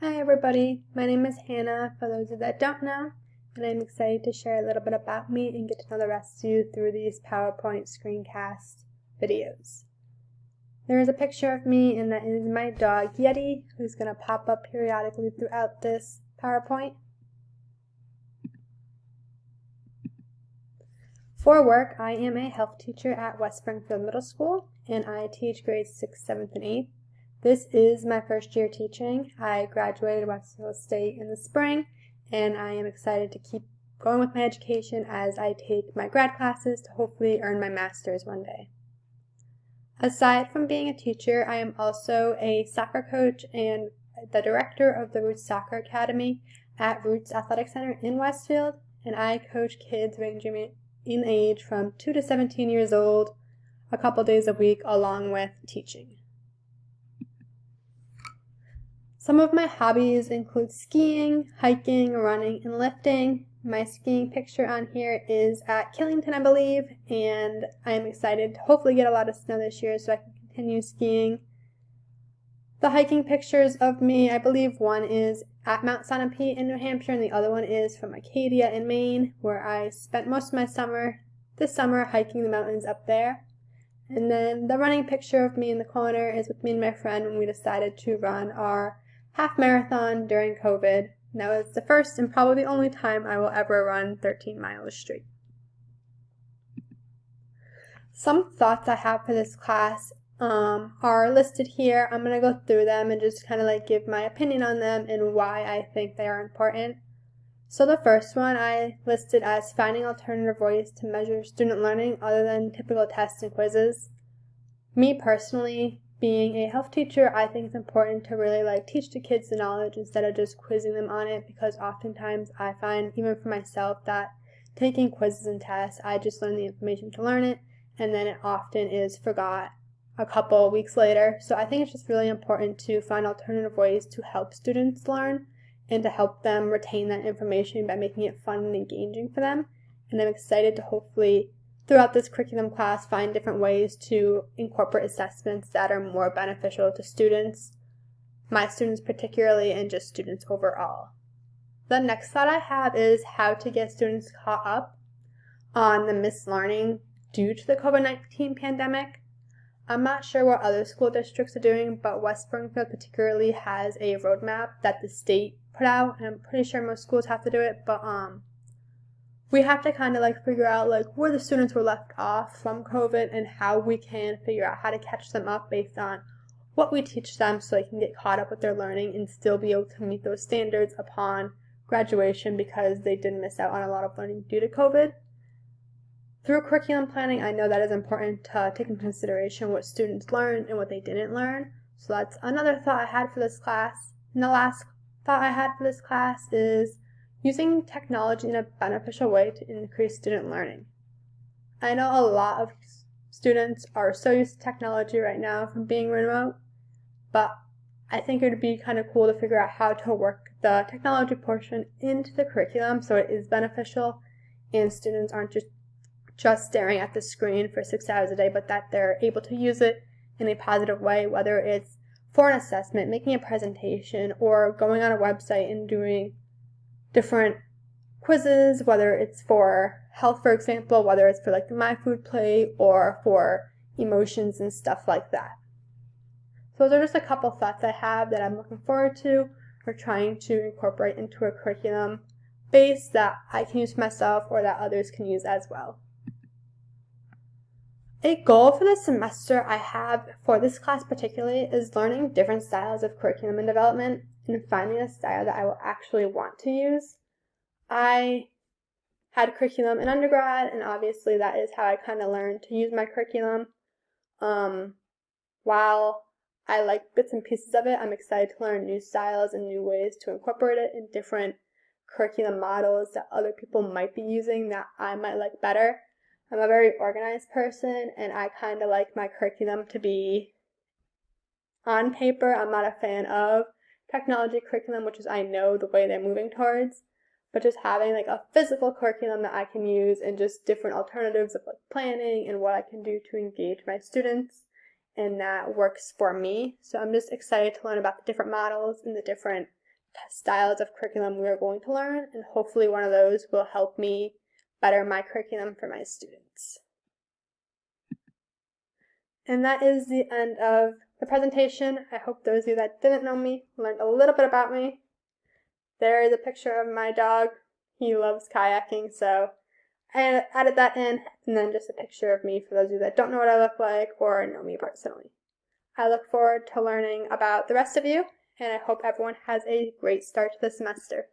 Hi everybody, my name is Hannah, for those of you that don't know, and I'm excited to share a little bit about me and get to know the rest of you through these PowerPoint screencast videos. There is a picture of me, and that is my dog Yeti, who's going to pop up periodically throughout this PowerPoint. For work, I am a health teacher at West Springfield Middle School, and I teach grades 6th, 7th, and 8th. This is my first year teaching. I graduated Westfield State in the spring, and I am excited to keep going with my education as I take my grad classes to hopefully earn my master's one day. Aside from being a teacher, I am also a soccer coach and the director of the Roots Soccer Academy at Roots Athletic Center in Westfield, and I coach kids ranging in age from 2 to 17 years old a couple days a week along with teaching. Some of my hobbies include skiing, hiking, running, and lifting. My skiing picture on here is at Killington, I believe, and I am excited to hopefully get a lot of snow this year so I can continue skiing. The hiking pictures of me, I believe one is at Mount Sunapee in New Hampshire, and the other one is from Acadia in Maine, where I spent most of my this summer hiking the mountains up there. And then the running picture of me in the corner is with me and my friend when we decided to run our half marathon during COVID. And that was the first and probably the only time I will ever run 13 miles straight. Some thoughts I have for this class are listed here. I'm going to go through them and just kind of give my opinion on them and why I think they are important. So the first one I listed as finding alternative ways to measure student learning other than typical tests and quizzes. Me personally, being a health teacher, I think it's important to really teach the kids the knowledge instead of just quizzing them on it, because oftentimes I find, even for myself, that taking quizzes and tests, I just learn the information to learn it, and then it often is forgot a couple weeks later. So I think it's just really important to find alternative ways to help students learn and to help them retain that information by making it fun and engaging for them. And I'm excited to hopefully throughout this curriculum class find different ways to incorporate assessments that are more beneficial to students, my students particularly, and just students overall. The next thought I have is how to get students caught up on the missed learning due to the COVID-19 pandemic. I'm not sure what other school districts are doing, but West Springfield particularly has a roadmap that the state put out, and I'm pretty sure most schools have to do it, but we have to kind of figure out where the students were left off from COVID and how we can figure out how to catch them up based on what we teach them so they can get caught up with their learning and still be able to meet those standards upon graduation, because they did miss out on a lot of learning due to COVID. Through curriculum planning, I know that is important to take into consideration what students learned and what they didn't learn. So that's another thought I had for this class. And the last thought I had for this class is using technology in a beneficial way to increase student learning. I know a lot of students are so used to technology right now from being remote, but I think it would be kind of cool to figure out how to work the technology portion into the curriculum so it is beneficial and students aren't just staring at the screen for 6 hours a day, but that they're able to use it in a positive way, whether it's for an assessment, making a presentation, or going on a website and doing different quizzes, whether it's for health, for example, whether it's for the My Food Plate or for emotions and stuff like that. So those are just a couple thoughts I have that I'm looking forward to or trying to incorporate into a curriculum base that I can use myself or that others can use as well. A goal for the semester I have for this class particularly is learning different styles of curriculum and development and finding a style that I will actually want to use. I had curriculum in undergrad, and obviously that is how I kind of learned to use my curriculum. While I like bits and pieces of it, I'm excited to learn new styles and new ways to incorporate it in different curriculum models that other people might be using that I might like better. I'm a very organized person, and I kind of like my curriculum to be on paper. I'm not a fan of technology curriculum, which is I know the way they're moving towards, but just having a physical curriculum that I can use and just different alternatives of planning and what I can do to engage my students, and that works for me. So I'm just excited to learn about the different models and the different styles of curriculum we are going to learn, and hopefully one of those will help me better my curriculum for my students. And that is the end of the presentation. I hope those of you that didn't know me learned a little bit about me. There is a picture of my dog. He loves kayaking, so I added that in, and then just a picture of me for those of you that don't know what I look like or know me personally. I look forward to learning about the rest of you, and I hope everyone has a great start to the semester.